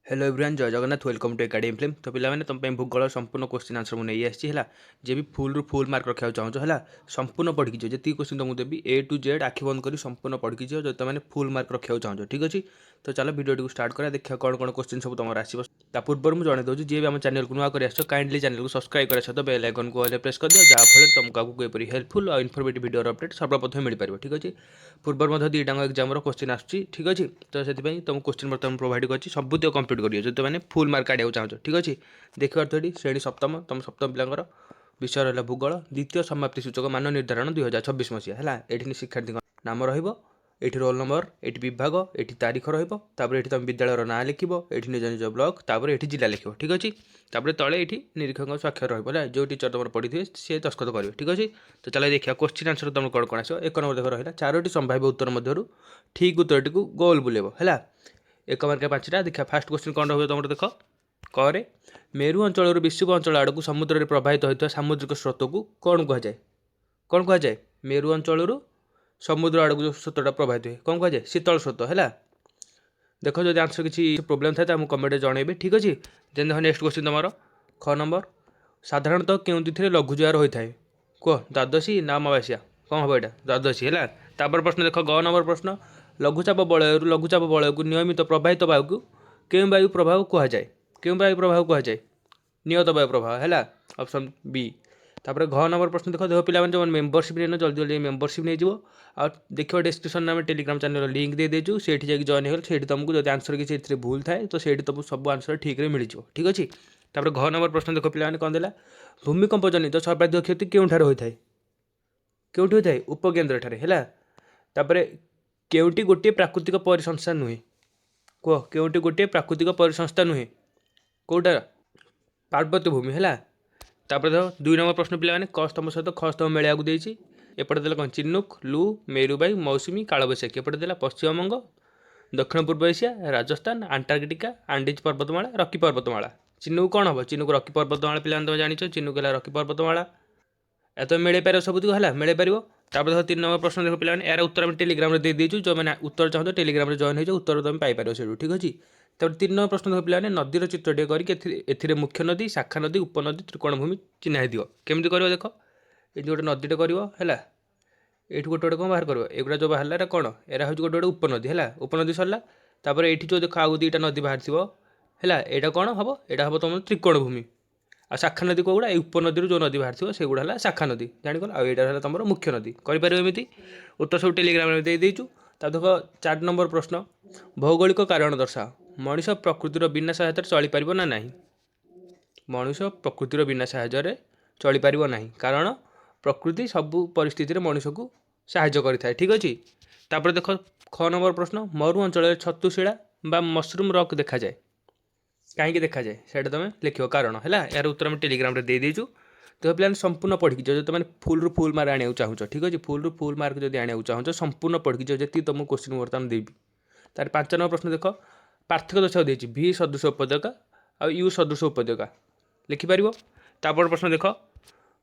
Hello everyone Jai Jagannath welcome to academy film. तो पे तुम भूगोल संपूर्ण क्वेश्चन आंसर मुझे नहीं आसी जे भी फुल फुल मार्क रखा चाहो है संपूर्ण पढ़ी जो जी क्वेश्चन तुमको देवी ए टू जेड आखि बंद कर संपूर्ण पढ़ी जो जो तुमने फुल मार्क रखा चाहो ठीक अच्छे। तो चलो वीडियो स्टार्ट करा देखा कौन कौन क्वेश्चन सब तुम आसो पूर्व मुझे जन दूसरी जी भी आम चैनल को नुआ कर काइंडली चैनल को सब्सक्राइब कर सहित बेल आइकन को प्रेस कर दियो जहाँफल तुमको आगे एपरी हेल्पफुल और इनफर्मेटिव वीडियो अपडेट सर्वप्रथम मिल पार ठीक अच्छे। पूर्व दुईटा एग्जाम क्वेश्चन आसूँ ठीक अच्छे। तो से तुम क्वेश्चन बर्तमान प्रोभाइड कर सब कंप्लीट कर जो तुमने फुल मार्क आड़े चाहो ठीक अच्छे। देखिए श्रेणी सप्तम तुम सप्तम पिलांर विषय रहा भूगोल द्वितीय समाप्ति सूचक मान निर्धारण 2026 मसीहा है। ये शिक्षार्थी नाम रही रोल नंबर ये विभाग ये तारीख रही तुम विद्यालय ना लिख ये निज निज ब्लक तापर ये जिला लिख ठीक अच्छे। तापर तले ये निरीक्षक स्वाक्षर रहा जो टीचर तुम पढ़ी थे सी दस्खत करेंगे ठीक अच्छे। तो चलो देखिए क्वेश्चन आंसर तुम कौन कौन आस एक नंबर देख रहा 4टी संभाव्य उत्तर मध्य ठीक उत्तर टी गोल बुलेब है एक मार्क 5टा। देखा फास्ट क्वेश्चन कौन रहा तुम देख करे मेरु अंचल विश्व अंचल आड़ को समुद्र में प्रवाहित होता सामुद्रिक स्रोत को कौन कहुए मेरु अंचल समुद्र आड़ को जो स्रोतटा प्रवाहित हुए कौन कहुए शीतल स्रोत है। देख जो आंसर किसी प्रोब्लेम था मुझे कमेंट जनइबे ठीक अच्छे। देन देख नेक्स्ट क्वेश्चन तुम ख नंबर साधारणतः क्यों तिथि लघु जुआर होता है कह द्वादशी ना अमावास्या कौन हम यहाँ द्वादशी है। तापर प्रश्न देख ग नंबर प्रश्न लघुचाप बलय को नियमित प्रवाहित वायु को क्यों वायु प्रभाव कहुए क्यों वायु प्रभाव कहुए नियत वायु प्रभाव है ऑप्शन बी। तापर घ नंबर प्रश्न देख देख पे जो मेम्बरशिप नहीं जल्दी जल्दी मेम्बरशिप नहीं आ देखो डिस्क्रिप्शन में टेलीग्राम चैनल लिंक दे देचु से जॉइन हो से तुमको जो आंसर किसी भूल थाए तो से तुमको सब आंसर ठीक मिल ठीक अच्छे। तापर घ नंबर प्रश्न देख पे कौन देला भूमिकंप जनित सर्वाधिक क्षति क्योंठार होता है क्योंठी होता है उपकेन्द्र ठारे है। तापर केउटी गोटे प्राकृतिक परिसंस्था नुहे कह केउटी गोटे प्राकृतिक परिसंस्था नुहे कौटा पार्वत्य भूमि है। तापर देख 2 नंबर प्रश्न पे क स्तंभ सहित ख स्तंभ मेलिया को देती एपटे देला कौन चिनुक लू मेरुबाई मौसुमी कालबैशाखी एपटे देला पश्चिमबंग दक्षिण पूर्व एशिया राजस्थान अंटार्कटिका आंडीज पर्वतमाला रकी पर्वतमाला चिनुक कौन हम चिनुक रकी पर्वतमाला पे तुम जान चिनुक है रकी पर्वतमाला ए तो मिल पार सब है मिल पार। तापर देखो 3 नंबर प्रश्न देख पे यार उत्तर आम टेलीग्राम दे दीचु जो मैंने उत्तर चाहो टेलीग्राम जॉइन हो उत्तर तुम पाइपर से ठीक अच्छे। तब 3 नंबर प्रश्न देख पे नदीर चित्रटे करके मुख्य नदी शाखा नदी उपनदी त्रिकोणभूमि चिन्ह दिव केमी कर देख ये गोटे नदीटे कर ये गोटे गोटे कौन बाहर कर एगुड़ा जो बाहर कौन एरा हूँ गोटे गोटे उपनदी है उपनदी सरला। तापर ये जो देख आउ 2टा नदी बाहर थो है यहाँ कौन हम यहाँ हम तुम त्रिकोणभूमि आ शाखा नदी कौड़ा ये उपनदी जो नदी बाहर थो सेगुड़ा है शाखा नदी जानिकल आईटा तुम मुख्य नदी करमि उत्तर सब टेलीग्राम में देदेचु। तब देख 4 नंबर प्रश्न भौगोलिक कारण दर्शाओ मनीष प्रकृतिर बिना सहायता चलीपर ना ना मनीष प्रकृतिर बिना साहाय्य चलीपर ना कारण प्रकृति सबू परिस्थिति में मनीष को साहाय्य करें ठीक अच्छे। तापर देख ख नंबर प्रश्न मरु अंचल छतुशिला बा मशरूम रक देखा जाए कहीं देखा जाए से तुम लिख कारण है यार उत्तर आम टेलीग्राम दे दीचु। तो पे संपूर्ण पढ़ी जो तुम फुल रू फुल मार्क आने चाहो ठीक अच्छे फुल रू फुल मार्क जब आने चाहो संपूर्ण पढ़ी जो जी तुमको क्वेश्चन बर्तमान देवी। तार 5 नंबर प्रश्न देख पार्थक्य दर्शाओ देती भि सदृश उपत्यका आ यू सदृश उपत्यका लिखिपर। तापर प्रश्न देख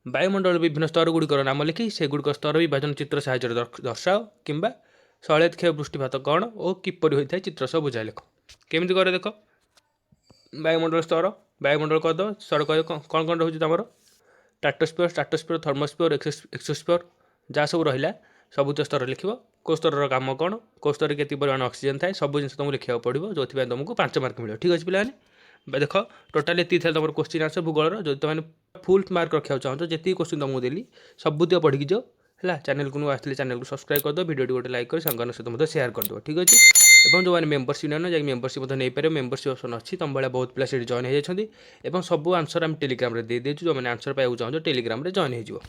वायुमंडल विभिन्न स्तर गुड़िकर नाम लिखि सेगुड़िक स्तर विभाजन चित्र साहाय्य दर्शाओ किंबा शैलक्षय वृष्टिपात कौन और किपर होता है चित्र सब बुझाए लिख केमी कर देख वायुमंडल करद स्तर कौन कौन रोचे तुम स्ट्राटोस्फीयर थर्मोस्फीयर एक्सोस्फीयर जहाँ सब रहा सबुज स्तर लिख कौ स्तर काम कौन कौ स्तर के परिमाण ऑक्सीजन थाए सब जिन तुमको लिखा पड़ो जो तुमको 5 मार्क मिले ठीक अच्छे। पे देख टोटाल ये तुम क्वेश्चन आंसर भूगोल जो तुमने फुल मार्क रखा चाहो जी क्वेश्चन तुमको देली सब पढ़ी जाओ है। चैनल को आसते चैनल को सब्सक्राइब कर दो वीडियो गोटे लाइक कर सांग सहित सेयार कर दो ठीक अच्छे। और जो मैंने मेम्बरशिप ना जा मेम्बरशिप नहीं पारे मेम्बरशिप ऑप्शन अच्छी तुम भाई बहुत पिला जॉइन हो जाती सब आंसर आम टेलीग्राम दे देचु जो मैंने आंसर पाइबा चाहो टेलीग्राम जॉइन हो।